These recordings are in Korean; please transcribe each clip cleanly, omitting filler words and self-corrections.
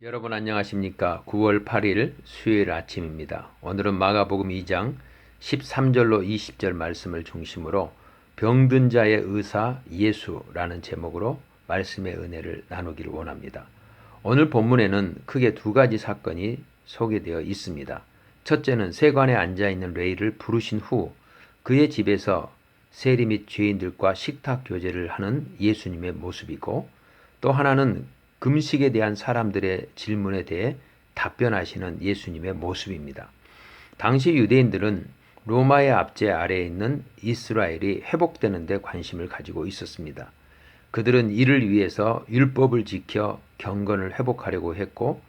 여러분 안녕하십니까? 9월 8일 수요일 아침입니다. 오늘은 마가복음 2장 13절로 20절 말씀을 중심으로 병든 자의 의사 예수라는 제목으로 말씀의 은혜를 나누기를 원합니다. 오늘 본문에는 크게 두 가지 사건이 소개되어 있습니다. 첫째는 세관에 앉아있는 레이를 부르신 후 그의 집에서 세리 및 죄인들과 식탁 교제를 하는 예수님의 모습이고, 또 하나는 금식에 대한 사람들의 질문에 대해 답변하시는 예수님의 모습입니다. 당시 유대인들은 로마의 압제 아래에 있는 이스라엘이 회복되는 데 관심을 가지고 있었습니다. 그들은 이를 위해서 율법을 지켜 경건을 회복하려고 했고,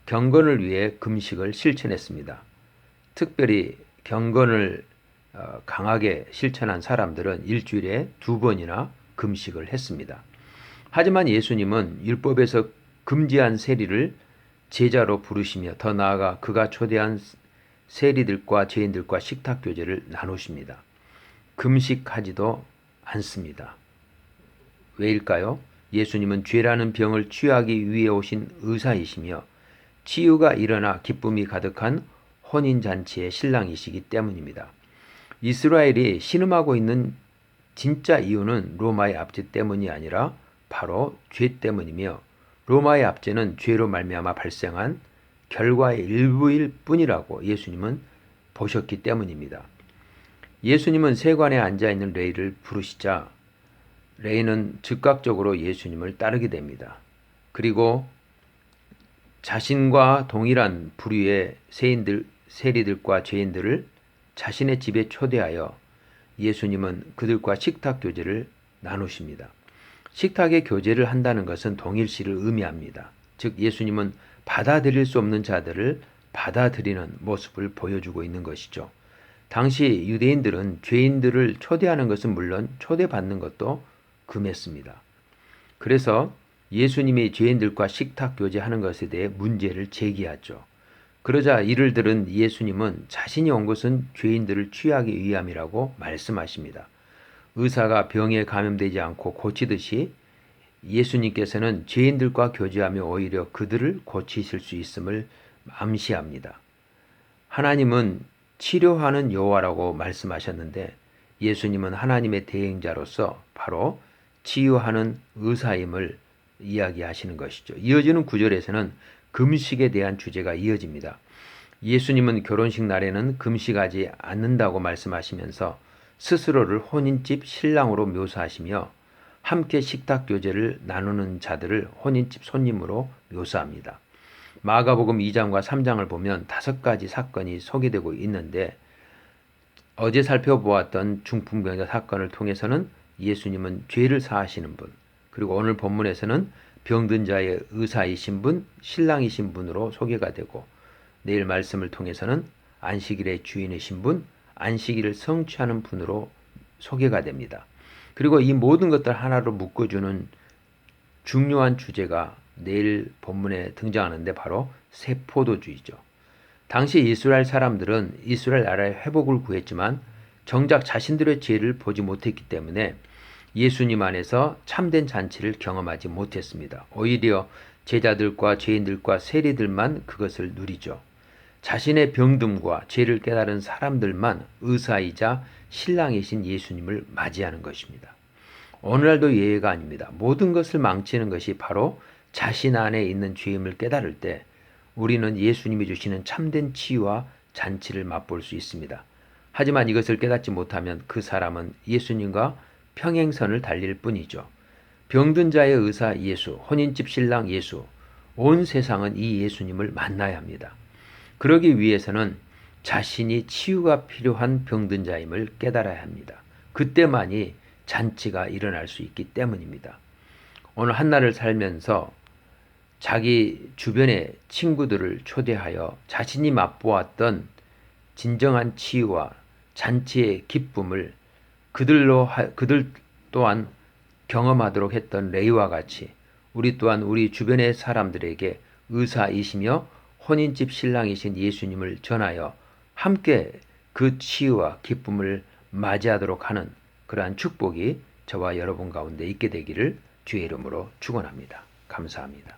경건을 위해 금식을 실천했습니다. 특별히 경건을 강하게 실천한 사람들은 일주일에 2번이나 금식을 했습니다. 하지만 예수님은 율법에서 금지한 세리를 제자로 부르시며 더 나아가 그가 초대한 세리들과 죄인들과 식탁 교제를 나누십니다. 금식하지도 않습니다. 왜일까요? 예수님은 죄라는 병을 치유하기 위해 오신 의사이시며 치유가 일어나 기쁨이 가득한 혼인잔치의 신랑이시기 때문입니다. 이스라엘이 신음하고 있는 진짜 이유는 로마의 압제 때문이 아니라 바로 죄 때문이며, 로마의 압제는 죄로 말미암아 발생한 결과의 일부일 뿐이라고 예수님은 보셨기 때문입니다. 예수님은 세관에 앉아있는 레이를 부르시자 레이는 즉각적으로 예수님을 따르게 됩니다. 그리고 자신과 동일한 부류의 세리들과 죄인들을 자신의 집에 초대하여 예수님은 그들과 식탁 교제를 나누십니다. 식탁의 교제를 한다는 것은 동일시를 의미합니다. 즉 예수님은 받아들일 수 없는 자들을 받아들이는 모습을 보여주고 있는 것이죠. 당시 유대인들은 죄인들을 초대하는 것은 물론 초대받는 것도 금했습니다. 그래서 예수님이 죄인들과 식탁 교제하는 것에 대해 문제를 제기하죠. 그러자 이를 들은 예수님은 자신이 온 것은 죄인들을 취하기 위함이라고 말씀하십니다. 의사가 병에 감염되지 않고 고치듯이 예수님께서는 죄인들과 교제하며 오히려 그들을 고치실 수 있음을 암시합니다. 하나님은 치료하는 여호와라고 말씀하셨는데 예수님은 하나님의 대행자로서 바로 치유하는 의사임을 이야기하시는 것이죠. 이어지는 구절에서는 금식에 대한 주제가 이어집니다. 예수님은 결혼식 날에는 금식하지 않는다고 말씀하시면서 스스로를 혼인집 신랑으로 묘사하시며 함께 식탁 교제를 나누는 자들을 혼인집 손님으로 묘사합니다. 마가복음 2장과 3장을 보면 5가지 사건이 소개되고 있는데, 어제 살펴보았던 중풍병자 사건을 통해서는 예수님은 죄를 사하시는 분, 그리고 오늘 본문에서는 병든 자의 의사이신 분, 신랑이신 분으로 소개가 되고, 내일 말씀을 통해서는 안식일의 주인이신 분, 안식일을 성취하는 분으로 소개가 됩니다. 그리고 이 모든 것들 하나로 묶어주는 중요한 주제가 내일 본문에 등장하는데 바로 세포도주의죠. 당시 이스라엘 사람들은 이스라엘 나라의 회복을 구했지만 정작 자신들의 죄를 보지 못했기 때문에 예수님 안에서 참된 잔치를 경험하지 못했습니다. 오히려 제자들과 죄인들과 세리들만 그것을 누리죠. 자신의 병듦과 죄를 깨달은 사람들만 의사이자 신랑이신 예수님을 맞이하는 것입니다. 오늘날도 예외가 아닙니다. 모든 것을 망치는 것이 바로 자신 안에 있는 죄임을 깨달을 때 우리는 예수님이 주시는 참된 치유와 잔치를 맛볼 수 있습니다. 하지만 이것을 깨닫지 못하면 그 사람은 예수님과 평행선을 달릴 뿐이죠. 병든 자의 의사 예수, 혼인집 신랑 예수, 온 세상은 이 예수님을 만나야 합니다. 그러기 위해서는 자신이 치유가 필요한 병든 자임을 깨달아야 합니다. 그때만이 잔치가 일어날 수 있기 때문입니다. 오늘 한날을 살면서 자기 주변의 친구들을 초대하여 자신이 맛보았던 진정한 치유와 잔치의 기쁨을 그들 또한 경험하도록 했던 레이와 같이 우리 또한 우리 주변의 사람들에게 의사이시며 혼인집 신랑이신 예수님을 전하여 함께 그 치유와 기쁨을 맞이하도록 하는 그러한 축복이 저와 여러분 가운데 있게 되기를 주의 이름으로 축원합니다. 감사합니다.